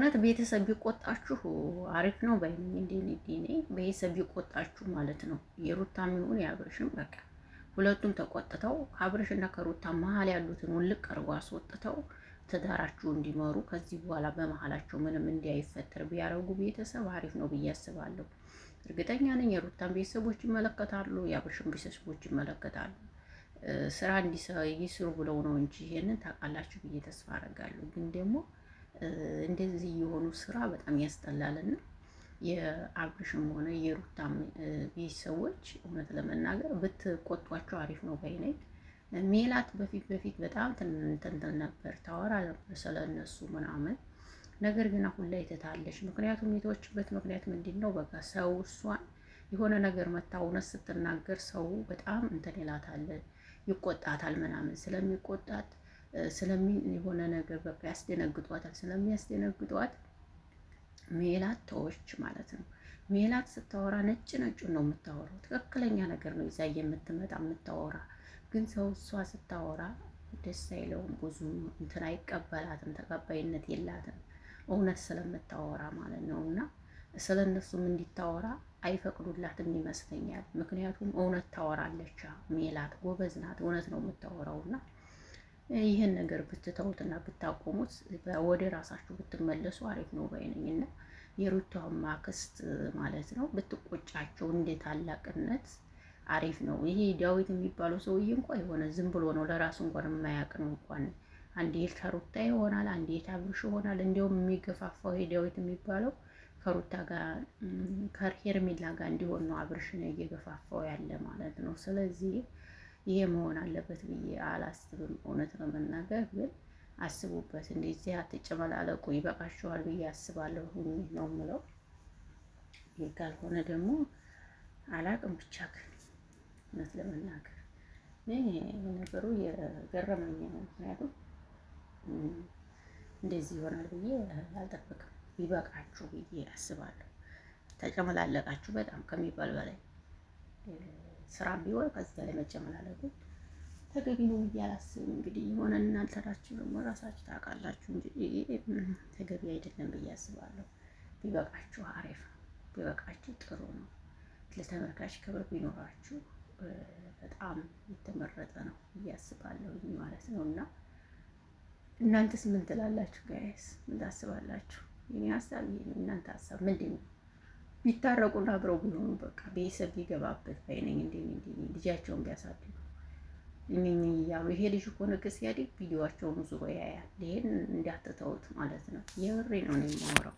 እውነት ቤተሰብ ቢቆጣችሁ አሪፍ ነው ባይነኝ። እንዴ ቤተሰብ ቢቆጣችሁ ማለት ነው የሩታም ይሁን ያብርሽም በቃ ሁለቱም ተቆጥተው ከአብርሽና ከሩታ መሀል ያሉትን ውልቅ አርጎ አስወጥተው ትዳራችሁ እንዲመሩ ከዚህ በኋላ በመሀላቸው ምንም እንዳይፈጠር ቢያረጉ ቤተሰብ አሪፍ ነው ብዬ አስባለሁ። እርግጠኛ ነኝ የሩታን ቤተሰቦች ይመለከታሉ፣ የአብርሽን ቤተሰቦች ይመለከታሉ። ስራ ይስሩ ብለው ነው እንጂ ይሄንን ታውቃላችሁ ብዬ ተስፋ አደርጋለሁ። ግን ደግሞ እንደዚህ የሆኑ ስራ በጣም ያስጠላልና የአብርሽም ሆነ የሩታም ቤተሰቦች እውነት ለመናገር ብትቆጧቸው አሪፍ ነው ባይ ነኝ። ሜላት በፊት በጣም ትንተን ነበር ታወራ ነበር ስለነሱ ምናምን። ነገር ግን አሁን ላይ ትታለች። ምክንያቱም የተወችበት ምክንያት ምንድን ነው? በቃ ሰው እሷን የሆነ ነገር መታ እውነት ስትናገር ሰው በጣም እንትን ይላታል፣ ይቆጣታል ምናምን ስለሚቆጣት የሆነ ነገር በቃ ያስደነግጧታል። ስለሚያስደነግጧት ሜላት ተወች ማለት ነው። ሜላት ስታወራ ነጭ ነጩን ነው የምታወራው። ትክክለኛ ነገር ነው ይዛ የምትመጣ የምታወራ። ግን ሰው እሷ ስታወራ ደስ አይለውም፣ ብዙ እንትን አይቀበላትም፣ ተቀባይነት የላትም እውነት ስለምታወራ ማለት ነው። እና ስለነሱም እንዲታወራ አይፈቅዱላትም ይመስለኛል። ምክንያቱም እውነት ታወራለች። ሜላት ጎበዝ ናት፣ እውነት ነው የምታወራውና ይህን ነገር ብትተውትና ብታቆሙት ወደ ራሳችሁ ብትመለሱ አሪፍ ነው ባይነኝና የሩታውን ማክስት ማለት ነው ብትቆጫቸው እንደ ታላቅነት አሪፍ ነው። ይሄ ዳዊት የሚባለው ሰውዬ እንኳን የሆነ ዝም ብሎ ነው ለራሱ እንኳን የማያውቅ ነው። እንኳን አንዴ ከሩታ ይሆናል፣ አንዴ ታብርሽ ይሆናል። እንዲያውም የሚገፋፋው ይሄ ዳዊት የሚባለው ከሩታ ጋር ከሄርሜላ ጋር እንዲሆን ነው አብርሽን እየገፋፋው ያለ ማለት ነው። ስለዚህ ይሄ መሆን አለበት ብዬ አላስብም። እውነት ነው መናገር ግን አስቡበት። እንደዚህ አትጨመላለቁ፣ ይበቃችኋል ብዬ አስባለሁ ነው የምለው። ይሄ ካልሆነ ደግሞ አላቅም። ብቻ ግን እውነት ለመናገር ነገሩ የገረመኝ ነው። ምክንያቱም እንደዚህ ይሆናል ብዬ አልጠብቅም። ይበቃችሁ ብዬ አስባለሁ። ተጨመላለቃችሁ በጣም ከሚባል በላይ ስራም ቢሆን ከዚህ በላይ መጨመላለቁ ተገቢ ነው ብዬ አላስብም። እንግዲህ የሆነ እናንተ ናችሁ ደግሞ ራሳችሁ ታውቃላችሁ እንጂ ተገቢ አይደለም ብዬ አስባለሁ። ቢበቃችሁ አሪፍ ነው፣ ቢበቃችሁ ጥሩ ነው። ለተመልካች ክብር ቢኖራችሁ በጣም የተመረጠ ነው ብዬ አስባለሁ ማለት ነው። እና እናንተስ ምን ትላላችሁ ጋይስ? ምን ታስባላችሁ? የኔ ሀሳብ ይሄ ነው። እናንተ ሀሳብ ምንድን ነው? ቢታረቁና አብረው ቢሆኑ በቃ ቤተሰብ ቢገባበት ባይነኝ። እንዴ ልጃቸውን ቢያሳድጉ እነኝ እያሉ ይሄ ልጅ እኮ ነገ ሲያድግ ቪዲዮአቸውን ዙሮ ያያል። ይሄን እንዳትተውት ማለት ነው። የብሬ ነው የማወራው።